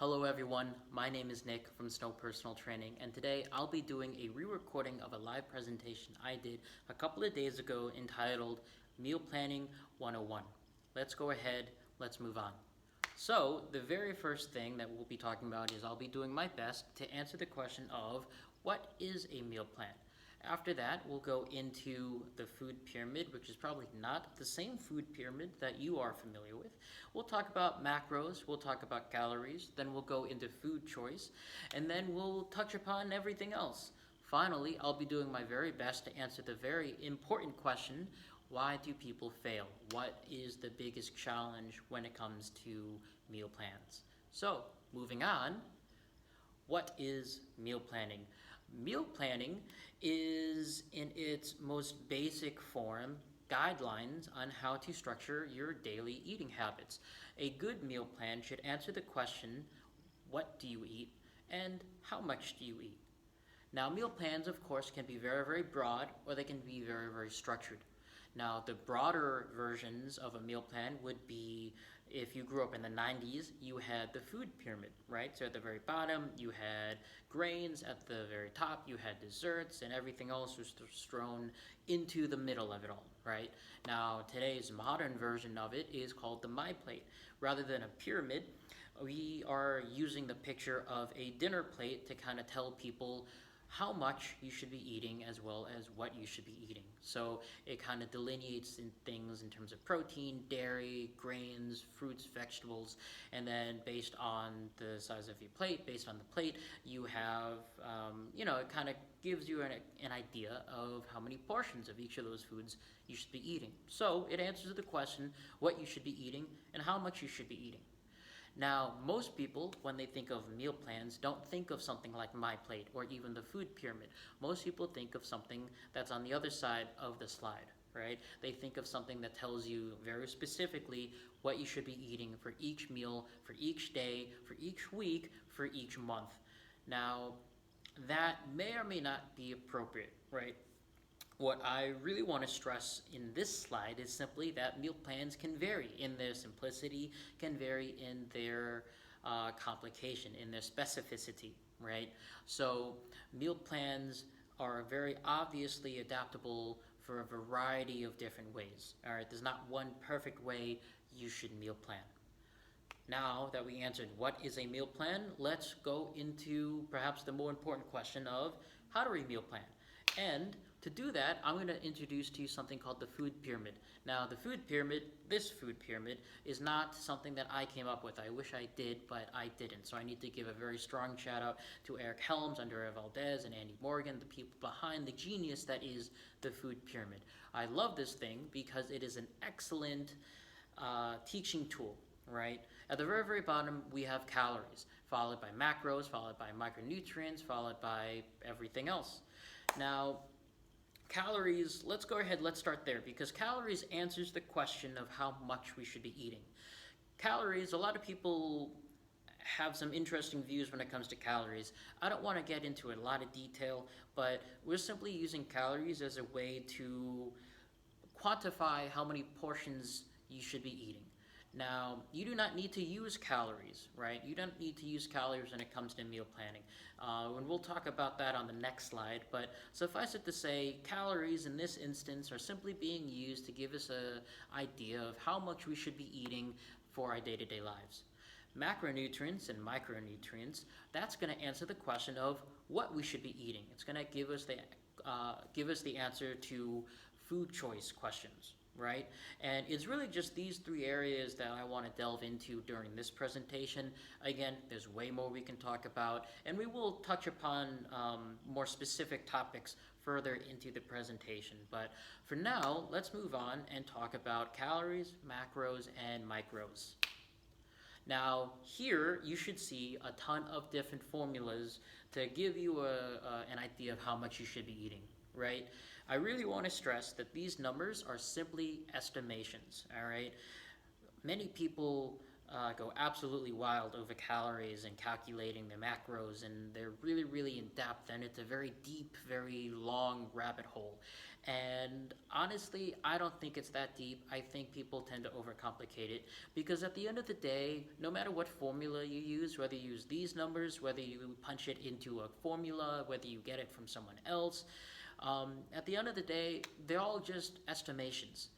Hello everyone, my name is Nick from Snow Personal Training, and today I'll be doing a re-recording of a live presentation I did a couple of days ago entitled Meal Planning 101. Let's go ahead, let's move on. So, the very first thing that we'll be talking about is I'll be doing my best to answer the question of what is a meal plan? After that, we'll go into the food pyramid, which is probably not the same food pyramid that you are familiar with. We'll talk about macros, we'll talk about calories, then we'll go into food choice, and then we'll touch upon everything else. Finally, I'll be doing my very best to answer the very important question, why do people fail? What is the biggest challenge when it comes to meal plans? So, moving on, what is meal planning? Meal planning is, in its most basic form, guidelines on how to structure your daily eating habits. A good meal plan should answer the question, what do you eat and how much do you eat? Now, meal plans, of course, can be very, very broad or they can be very, very structured. Now, the broader versions of a meal plan would be if you grew up in the 90s, you had the food pyramid, right? So at the very bottom, you had grains. At the very top, you had desserts, and everything else was thrown into the middle of it all, right? Now, today's modern version of it is called the My Plate. Rather than a pyramid, we are using the picture of a dinner plate to kind of tell people how much you should be eating as well as what you should be eating. So it kind of delineates in things in terms of protein, dairy, grains, fruits, vegetables, and then based on the size of your plate, based on the plate, you have, it kind of gives you an idea of how many portions of each of those foods you should be eating. So it answers the question what you should be eating and how much you should be eating. Now, most people, when they think of meal plans, don't think of something like My Plate or even the food pyramid. Most people think of something that's on the other side of the slide, right? They think of something that tells you very specifically what you should be eating for each meal, for each day, for each week, for each month. Now, that may or may not be appropriate, right? What I really want to stress in this slide is simply that meal plans can vary in their simplicity, can vary in their complication, in their specificity, right? So meal plans are very obviously adaptable for a variety of different ways, all right? There's not one perfect way you should meal plan. Now that we answered what is a meal plan, let's go into perhaps the more important question of how do we meal plan? And to do that, I'm going to introduce to you something called the food pyramid. Now, the food pyramid, this food pyramid, is not something that I came up with. I wish I did, but I didn't. So I need to give a very strong shout out to Eric Helms, Andrea Valdez, and Andy Morgan, the people behind the genius that is the food pyramid. I love this thing because it is an excellent teaching tool, right? At the very, very bottom, we have calories, followed by macros, followed by micronutrients, followed by everything else. Now, calories, let's go ahead, let's start there, because calories answers the question of how much we should be eating. Calories, a lot of people have some interesting views when it comes to calories. I don't want to get into a lot of detail, but we're simply using calories as a way to quantify how many portions you should be eating. Now, you do not need to use calories, right? You don't need to use calories when it comes to meal planning. And we'll talk about that on the next slide, but suffice it to say, calories in this instance are simply being used to give us an idea of how much we should be eating for our day-to-day lives. Macronutrients and micronutrients, that's going to answer the question of what we should be eating. It's going to give us the answer to food choice questions, right? And it's really just these three areas that I want to delve into during this presentation. Again, there's way more we can talk about, and we will touch upon more specific topics further into the presentation. But for now, let's move on and talk about calories, macros, and micros. Now, here you should see a ton of different formulas to give you an idea of how much you should be eating, right? I really want to stress that these numbers are simply estimations, all right? Many people go absolutely wild over calories and calculating their macros, and they're really, really in depth, and it's a very deep, very long rabbit hole. And honestly, I don't think it's that deep. I think people tend to overcomplicate it because at the end of the day, no matter what formula you use, whether you use these numbers, whether you punch it into a formula, whether you get it from someone else, at the end of the day, they're all just estimations.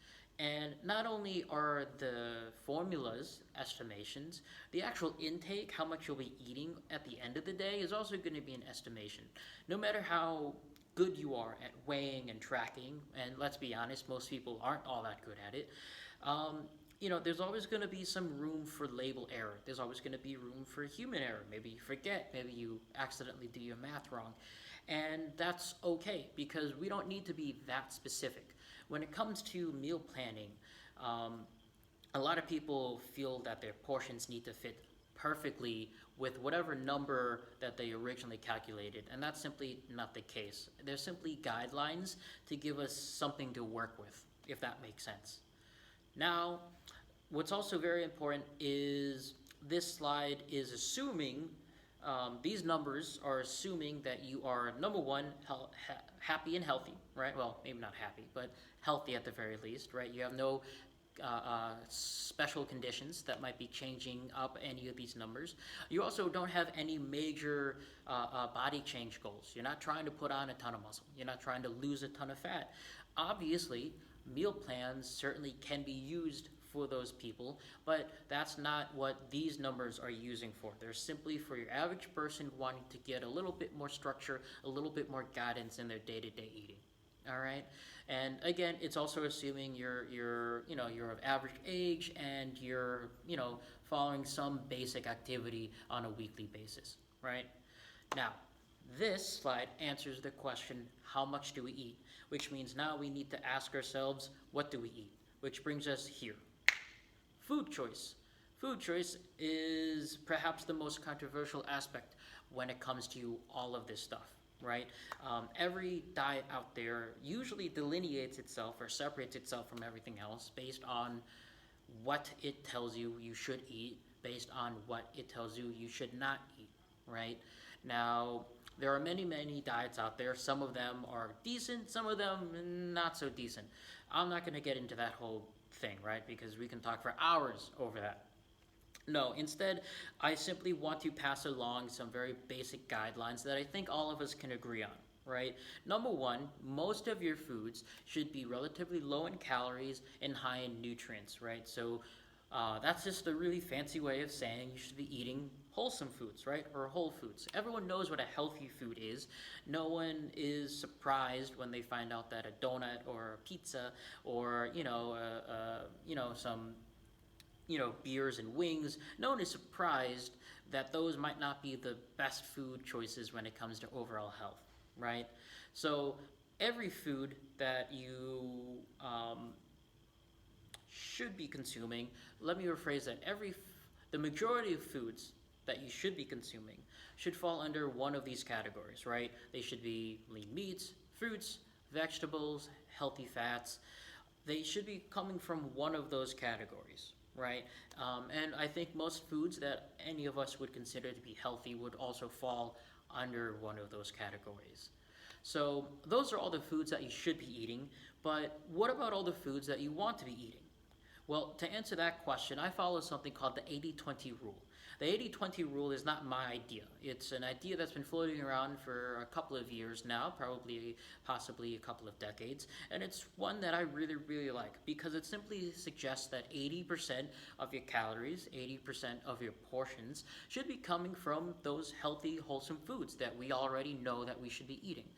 And not only are the formulas estimations, the actual intake, how much you'll be eating at the end of the day, is also going to be an estimation. No matter how good you are at weighing and tracking, and let's be honest, most people aren't all that good at it. Um, there's always going to be some room for label error. There's always going to be room for human error. Maybe you forget, maybe you accidentally do your math wrong. And that's okay because we don't need to be that specific. When it comes to meal planning, um, a lot of people feel that their portions need to fit perfectly with whatever number that they originally calculated, and that's simply not the case. They're simply guidelines to give us something to work with, if that makes sense. Now, what's also very important is this slide is assuming these numbers are assuming that you are number one, happy and healthy, right? Well, maybe not happy, but healthy at the very least, right? You have no special conditions that might be changing up any of these numbers. You also don't have any major body change goals. You're not trying to put on a ton of muscle. You're not trying to lose a ton of fat. Obviously, meal plans certainly can be used for those people, but that's not what these numbers are using for. They're simply for your average person wanting to get a little bit more structure, a little bit more guidance in their day-to-day eating. All right, and again, it's also assuming you're of average age and you're following some basic activity on a weekly basis, right? Now, this slide answers the question, how much do we eat? Which means now we need to ask ourselves, what do we eat? Which brings us here. Food choice. Food choice is perhaps the most controversial aspect when it comes to all of this stuff, right? Every diet out there usually delineates itself or separates itself from everything else based on what it tells you you should eat, based on what it tells you you should not eat, right? Now, there are many, many diets out there. Some of them are decent, some of them not so decent. I'm not going to get into that whole thing, right? Because we can talk for hours over that. No, instead, I simply want to pass along some very basic guidelines that I think all of us can agree on, right? Number one, most of your foods should be relatively low in calories and high in nutrients, right? So that's just a really fancy way of saying you should be eating wholesome foods, right? Or whole foods. Everyone knows what a healthy food is. No one is surprised when they find out that a donut or a pizza or some beers and wings. No one is surprised that those might not be the best food choices when it comes to overall health, right? So every food that you should be consuming, let me rephrase that. The majority of foods that you should be consuming should fall under one of these categories, right? They should be lean meats, fruits, vegetables, healthy fats. They should be coming from one of those categories, right? And I think most foods that any of us would consider to be healthy would also fall under one of those categories. So those are all the foods that you should be eating, but what about all the foods that you want to be eating? Well, to answer that question, I follow something called the 80-20 rule. The 80-20 rule is not my idea. It's an idea that's been floating around for a couple of years now, possibly a couple of decades, and it's one that I really, really like because it simply suggests that 80% of your calories, 80% of your portions should be coming from those healthy, wholesome foods that we already know that we should be eating.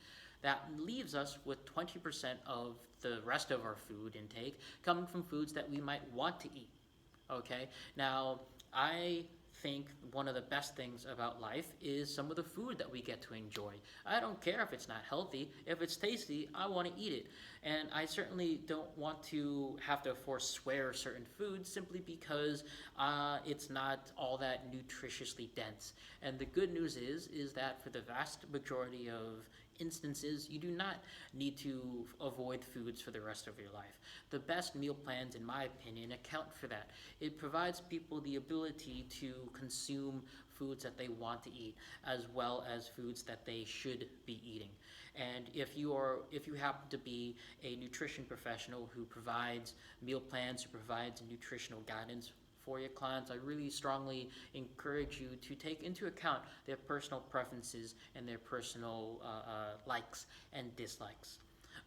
That leaves us with 20% of the rest of our food intake coming from foods that we might want to eat. Okay? Now, I think one of the best things about life is some of the food that we get to enjoy. I don't care if it's not healthy. If it's tasty, I want to eat it. And I certainly don't want to have to forswear certain foods simply because it's not all that nutritiously dense. And the good news is that for the vast majority of instances, you do not need to avoid foods for the rest of your life. The best meal plans, in my opinion, account for that. It provides people the ability to consume foods that they want to eat, as well as foods that they should be eating. And if you happen to be a nutrition professional who provides meal plans, who provides nutritional guidance for your clients, I really strongly encourage you to take into account their personal preferences and their personal likes and dislikes.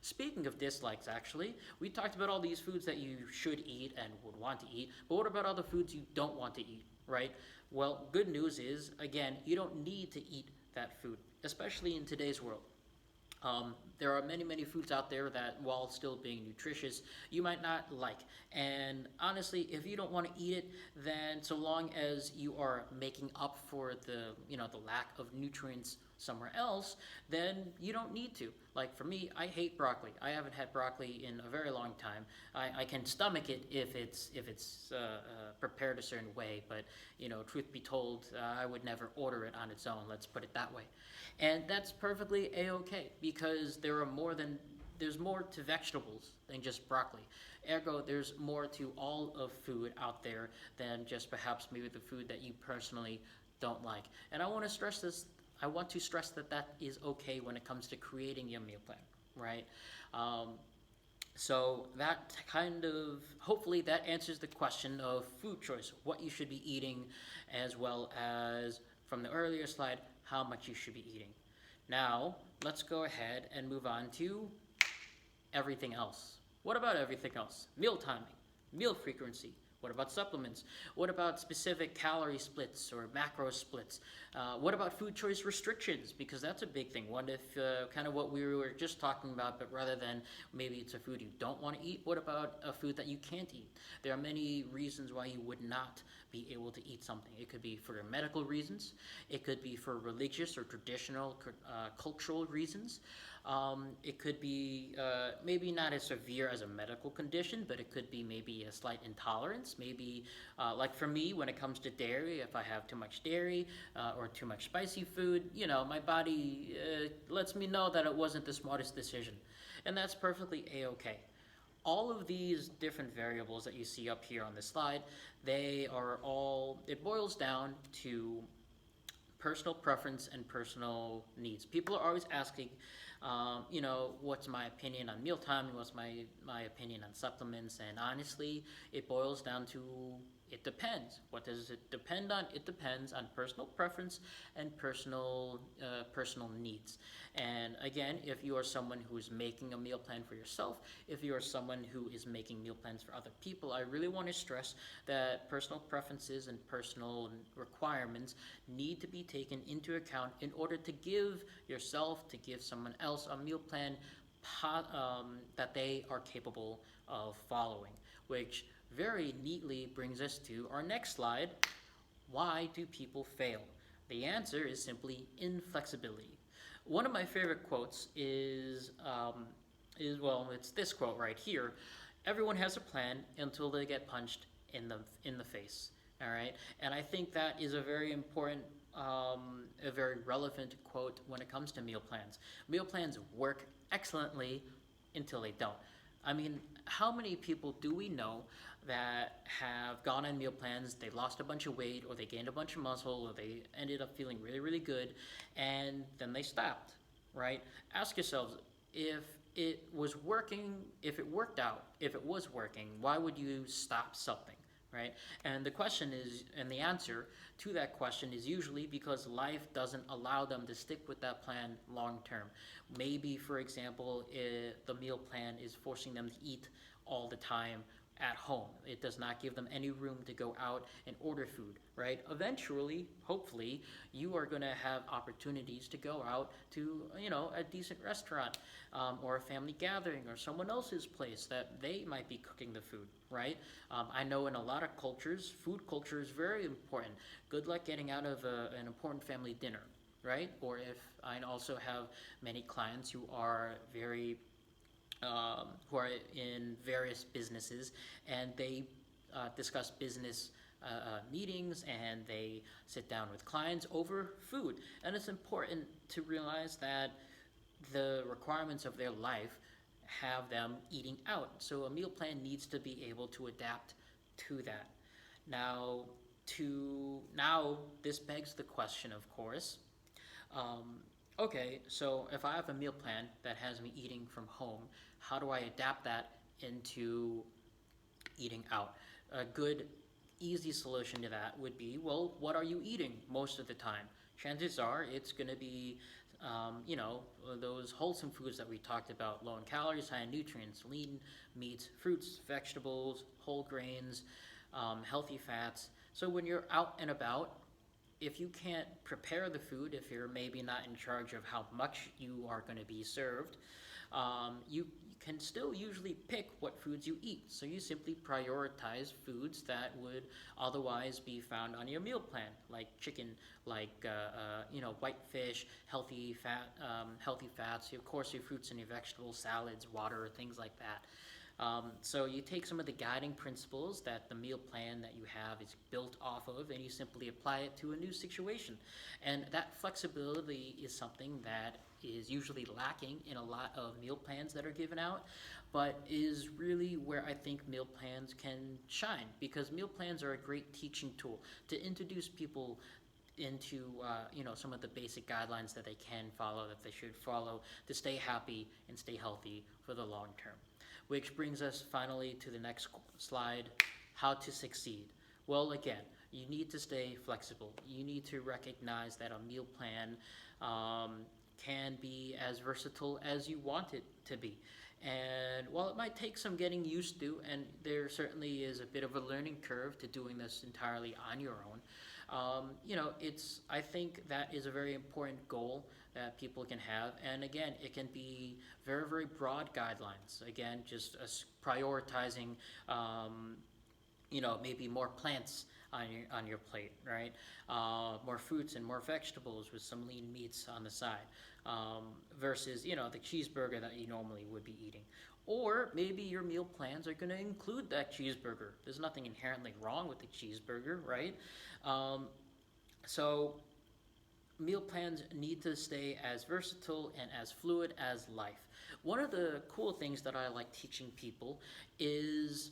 Speaking of dislikes, actually, we talked about all these foods that you should eat and would want to eat, but what about all the foods you don't want to eat, right? Well, good news is, again, you don't need to eat that food, especially in today's world. There are many, many foods out there that, while still being nutritious, you might not like. And honestly, if you don't want to eat it, then so long as you are making up for the lack of nutrients somewhere else, then you don't need to. Like for me, I hate broccoli. I haven't had broccoli in a very long time. I can stomach it if it's prepared a certain way, but truth be told, I would never order it on its own. Let's put it that way. And that's perfectly a-okay because there's more to vegetables than just broccoli. Ergo, there's more to all of food out there than just perhaps maybe the food that you personally don't like. And I want to stress this. I want to stress that that is okay when it comes to creating your meal plan, right? So that hopefully that answers the question of food choice, what you should be eating, as well as from the earlier slide, how much you should be eating. Now, let's go ahead and move on to everything else. What about everything else? Meal timing, meal frequency. What about supplements? What about specific calorie splits or macro splits? What about food choice restrictions? Because that's a big thing. What if, kind of what we were just talking about, but rather than maybe it's a food you don't want to eat, what about a food that you can't eat? There are many reasons why you would not be able to eat something. It could be for medical reasons. It could be for religious or traditional cultural reasons. It could be maybe not as severe as a medical condition, but it could be maybe a slight intolerance. Maybe, like for me, when it comes to dairy, if I have too much dairy or too much spicy food, my body lets me know that it wasn't the smartest decision. And that's perfectly a-okay. All of these different variables that you see up here on this slide, it boils down to personal preference and personal needs. People are always asking, what's my opinion on mealtime? What's my opinion on supplements? And honestly, it boils down to it depends. What does it depend on? It depends on personal preference and personal needs. And again, if you are someone who is making a meal plan for yourself, if you are someone who is making meal plans for other people, I really want to stress that personal preferences and personal requirements need to be taken into account in order to give yourself, to give someone else a meal plan that they are capable of following, which very neatly brings us to our next slide. Why do people fail? The answer is simply inflexibility. One of my favorite quotes is it's this quote right here. Everyone has a plan until they get punched in the face. All right, and I think that is a very important, a very relevant quote when it comes to meal plans. Meal plans work excellently until they don't. I mean, how many people do we know that have gone on meal plans, they lost a bunch of weight, or they gained a bunch of muscle, or they ended up feeling really, really good, and then they stopped, right? Ask yourselves, if it was working, if it worked out, if it was working, why would you stop something, right? And the answer to that question is usually because life doesn't allow them to stick with that plan long term. Maybe, for example, the meal plan is forcing them to eat all the time at home. It does not give them any room to go out and order food, right? Eventually, hopefully, you are going to have opportunities to go out to, a decent restaurant or a family gathering or someone else's place that they might be cooking the food, right? I know in a lot of cultures, food culture is very important. Good luck getting out of an important family dinner, right? Or if I also have many clients who are in various businesses, and they discuss business meetings, and they sit down with clients over food. And it's important to realize that the requirements of their life have them eating out. So a meal plan needs to be able to adapt to that. Now, now this begs the question, of course. Um, okay, so if I have a meal plan that has me eating from home, how do I adapt that into eating out? A good, easy solution to that would be, well, what are you eating most of the time? Chances are it's going to be, those wholesome foods that we talked about, low in calories, high in nutrients, lean meats, fruits, vegetables, whole grains, healthy fats. So when you're out and about, if you can't prepare the food, if you're maybe not in charge of how much you are going to be served, you can still usually pick what foods you eat. So you simply prioritize foods that would otherwise be found on your meal plan, like chicken, like white fish, healthy fats. Of course, your fruits and your vegetables, salads, water, things like that. So you take some of the guiding principles that the meal plan that you have is built off of, and you simply apply it to a new situation. And that flexibility is something that is usually lacking in a lot of meal plans that are given out, but is really where I think meal plans can shine, because meal plans are a great teaching tool to introduce people into some of the basic guidelines that they can follow, that they should follow to stay happy and stay healthy for the long term. Which brings us finally to the next slide, how to succeed. Well, again, you need to stay flexible. You need to recognize that a meal plan can be as versatile as you want it to be. And while it might take some getting used to, and there certainly is a bit of a learning curve to doing this entirely on your own, I think that is a very important goal that people can have. And again, it can be very, very broad guidelines. Again, just prioritizing, maybe more plants on your plate, right? More fruits and more vegetables with some lean meats on the side, versus the cheeseburger that you normally would be eating. Or maybe your meal plans are going to include that cheeseburger. There's nothing inherently wrong with the cheeseburger, right? So meal plans need to stay as versatile and as fluid as life. One of the cool things that I like teaching people is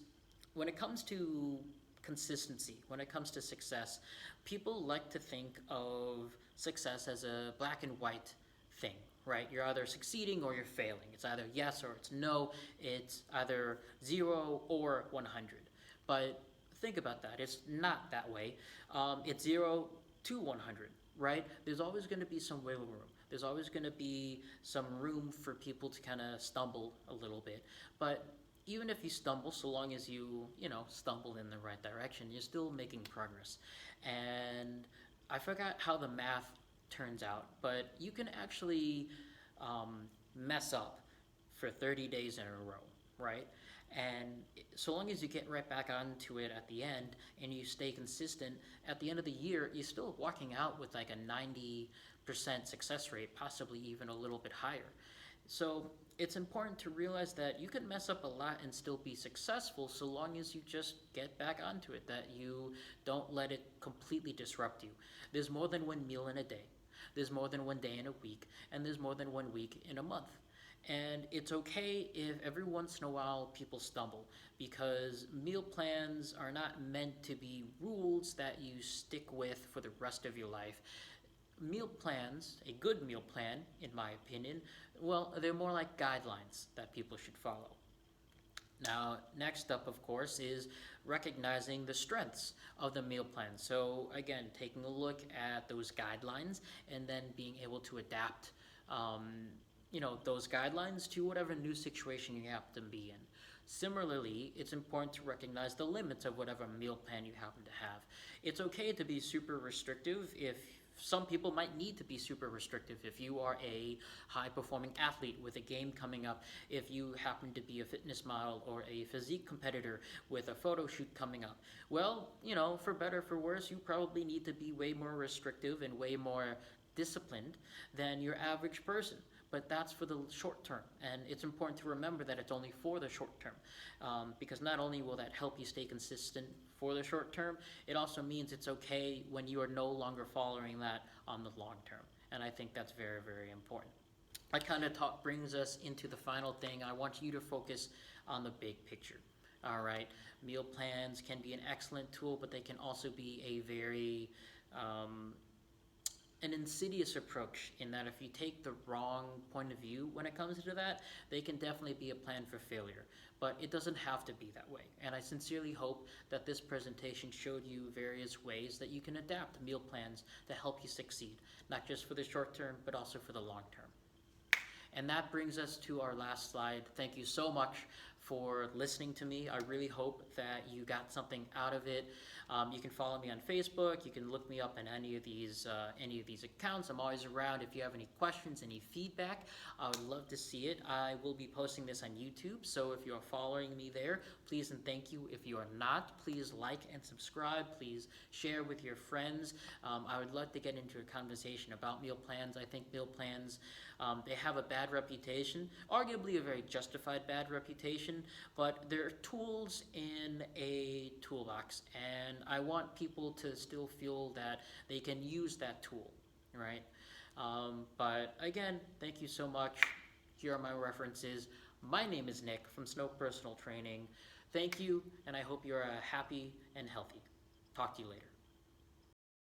when it comes to consistency, when it comes to success, people like to think of success as a black and white thing, right? You're either succeeding or you're failing. It's either yes or it's no. It's either 0 or 100. But think about that. It's not that way. It's 0 to 100, right? There's always going to be some wiggle room. There's always going to be some room for people to kind of stumble a little bit. But even if you stumble, so long as you stumble in the right direction, you're still making progress. And I forgot how the math turns out, but you can actually mess up for 30 days in a row, right? And so long as you get right back onto it at the end and you stay consistent, at the end of the year, you're still walking out with like a 90% success rate, possibly even a little bit higher. So it's important to realize that you can mess up a lot and still be successful so long as you just get back onto it, that you don't let it completely disrupt you. There's more than one meal in a day. There's more than one day in a week, and there's more than 1 week in a month. And it's okay if every once in a while people stumble, because meal plans are not meant to be rules that you stick with for the rest of your life. Meal plans, a good meal plan, in my opinion, well, they're more like guidelines that people should follow. Now, next up, of course, is recognizing the strengths of the meal plan. So, again, taking a look at those guidelines and then being able to adapt, those guidelines to whatever new situation you happen to be in. Similarly, it's important to recognize the limits of whatever meal plan you happen to have. It's okay to be super restrictive if some people might need to be super restrictive. If you are a high performing athlete with a game coming up, if you happen to be a fitness model or a physique competitor with a photo shoot coming up, well, for better or for worse, you probably need to be way more restrictive and way more disciplined than your average person. But that's for the short term, and it's important to remember that it's only for the short term, because not only will that help you stay consistent for the short term, it also means it's okay when you are no longer following that on the long term, and I think that's very, very important. That kind of brings us into the final thing. I want you to focus on the big picture. All right, meal plans can be an excellent tool, but they can also be a very um, an insidious approach in that if you take the wrong point of view when it comes to that, they can definitely be a plan for failure. But it doesn't have to be that way. And I sincerely hope that this presentation showed you various ways that you can adapt meal plans to help you succeed, not just for the short term, but also for the long term. And that brings us to our last slide. Thank you so much for listening to me. I really hope that you got something out of it. You can follow me on Facebook. You can look me up in any of these accounts. I'm always around. If you have any questions, any feedback, I would love to see it. I will be posting this on YouTube, so if you are following me there, please and thank you. If you are not, please like and subscribe. Please share with your friends. I would love to get into a conversation about meal plans. I think meal plans, they have a bad reputation, arguably a very justified bad reputation, but they're tools in a toolbox, and I want people to still feel that they can use that tool, right? But again, thank you so much. Here are my references. My name is Nick from Snow Personal Training. Thank you, and I hope you're happy and healthy. Talk to you later.